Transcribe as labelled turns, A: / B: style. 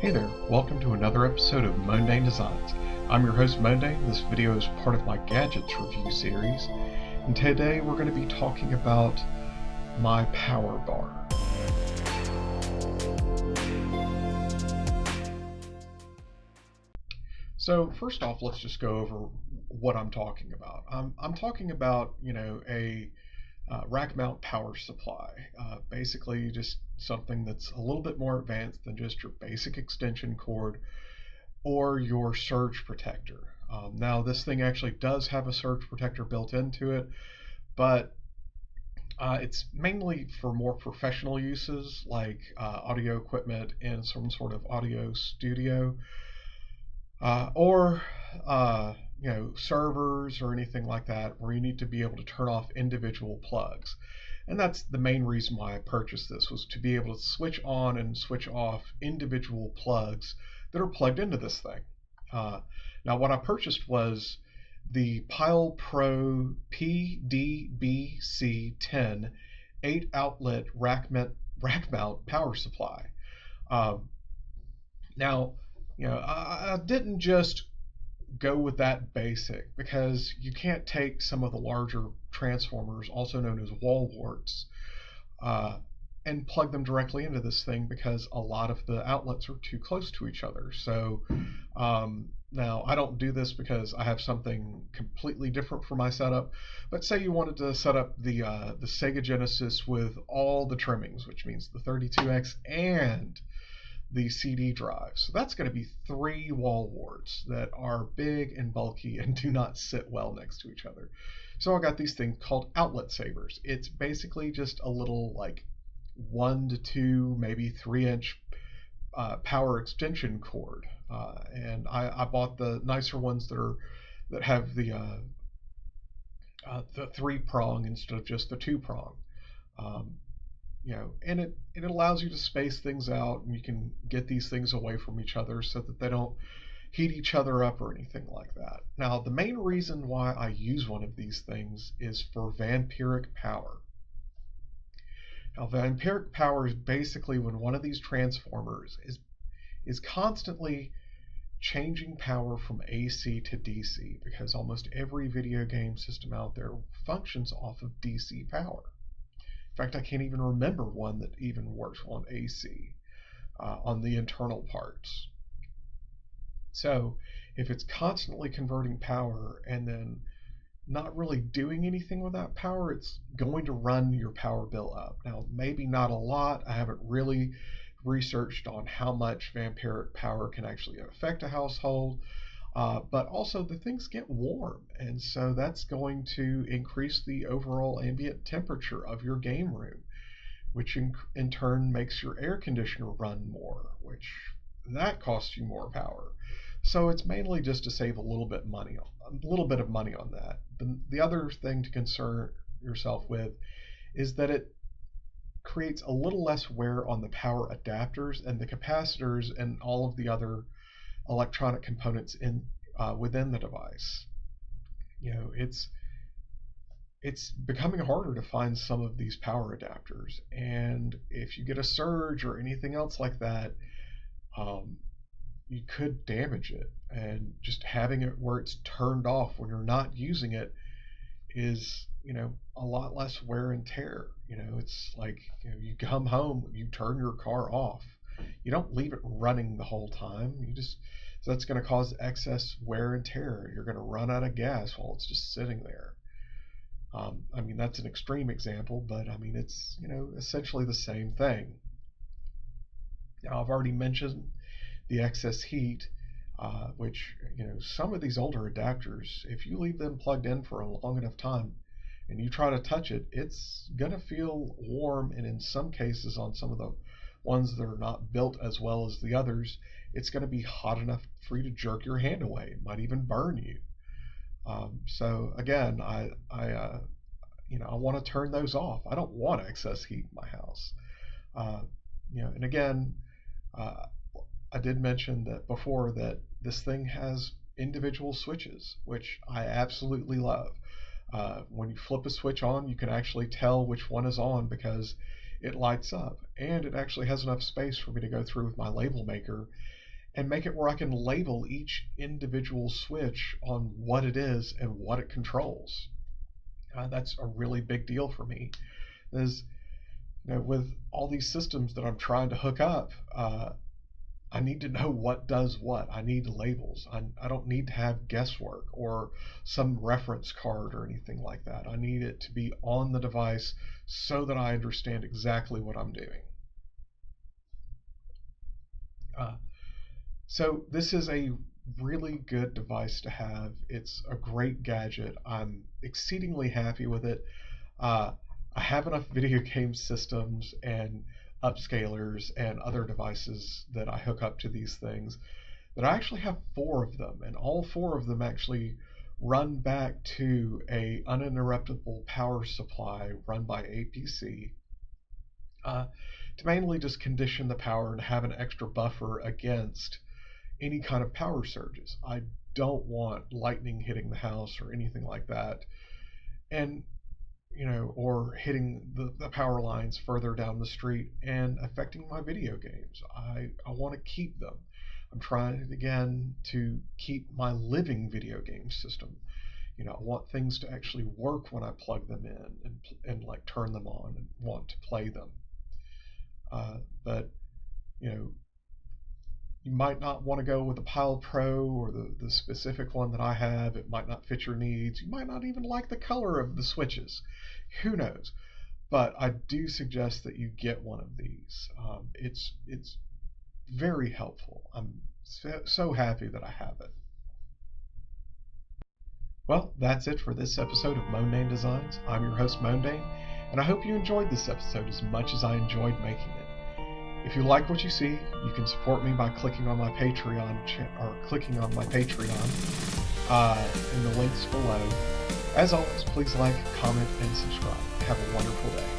A: Hey there, welcome to another episode of Mundane Designs. I'm your host Mundane. This video is part of my Gadgets review series, and today we're going to be talking about my power bar. So first off, let's just go over what I'm talking about. I'm talking about, a rack mount power supply. Basically just something that's a little bit more advanced than just your basic extension cord or your surge protector. Now this thing actually does have a surge protector built into it, but it's mainly for more professional uses like audio equipment in some sort of audio studio, or servers or anything like that where you need to be able to turn off individual plugs. And that's the main reason why I purchased this, was to be able to switch on and switch off individual plugs that are plugged into this thing. Now what I purchased was the Pile Pro PDBC10 8 outlet rack mount power supply. Now, I didn't just go with that basic, because you can't take some of the larger transformers, also known as wall warts, and plug them directly into this thing, because a lot of the outlets are too close to each other. So now I don't do this because I have something completely different for my setup, but say you wanted to set up the Sega Genesis with all the trimmings, which means the 32X and the CD drive. So that's going to be 3 wall warts that are big and bulky and do not sit well next to each other. So I got these things called outlet savers. It's basically just a little like 1 to 2, maybe 3-inch power extension cord, and I bought the nicer ones that have the 3-prong instead of just the 2-prong. And it allows you to space things out, and you can get these things away from each other so that they don't heat each other up or anything like that. Now, the main reason why I use one of these things is for vampiric power. Now, vampiric power is basically when one of these transformers is constantly changing power from AC to DC, because almost every video game system out there functions off of DC power. In fact, I can't even remember one that even works on AC, on the internal parts. So if it's constantly converting power and then not really doing anything with that power, it's going to run your power bill up. Now, maybe not a lot. I haven't really researched on how much vampiric power can actually affect a household. But also the things get warm, and so that's going to increase the overall ambient temperature of your game room, which in turn makes your air conditioner run more, which that costs you more power. So it's mainly just to save a little bit of money on that. The other thing to concern yourself with is that it creates a little less wear on the power adapters and the capacitors and all of the other electronic components within the device. It's becoming harder to find some of these power adapters, and if you get a surge or anything else like that, you could damage it. And just having it where it's turned off when you're not using it is, a lot less wear and tear. It's like, you come home, you turn your car off, you don't leave it running the whole time. So that's going to cause excess wear and tear. You're going to run out of gas while it's just sitting there. That's an extreme example, but it's, essentially the same thing. Now, I've already mentioned the excess heat, which, some of these older adapters, if you leave them plugged in for a long enough time and you try to touch it, it's going to feel warm, and in some cases, on some of the ones that are not built as well as the others, it's going to be hot enough for you to jerk your hand away. It might even burn you. So again, I want to turn those off. I don't want excess heat in my house. And again, I did mention that before, that this thing has individual switches, which I absolutely love. When you flip a switch on, you can actually tell which one is on because it lights up, and it actually has enough space for me to go through with my label maker and make it where I can label each individual switch on what it is and what it controls. That's a really big deal for me. Is, with all these systems that I'm trying to hook up, I need to know what does what. I need labels. I don't need to have guesswork or some reference card or anything like that. I need it to be on the device so that I understand exactly what I'm doing. So this is a really good device to have. It's a great gadget. I'm exceedingly happy with it. Uh, I have enough video game systems and upscalers and other devices that I hook up to these things that I actually have 4 of them, and all 4 of them actually run back to a uninterruptible power supply run by APC, to mainly just condition the power and have an extra buffer against any kind of power surges. I don't want lightning hitting the house or anything like that, and or hitting the power lines further down the street and affecting my video games. I want to keep them. I'm trying again to keep my living video game system. I want things to actually work when I plug them in and like turn them on and want to play them. But you might not want to go with the Pile Pro or the specific one that I have. It might not fit your needs. You might not even like the color of the switches. Who knows? But I do suggest that you get one of these. It's very helpful. I'm so happy that I have it. Well, that's it for this episode of Mondane Designs. I'm your host, Mondane, and I hope you enjoyed this episode as much as I enjoyed making it. If you like what you see, you can support me by clicking on my Patreon in the links below. As always, please like, comment, and subscribe. Have a wonderful day.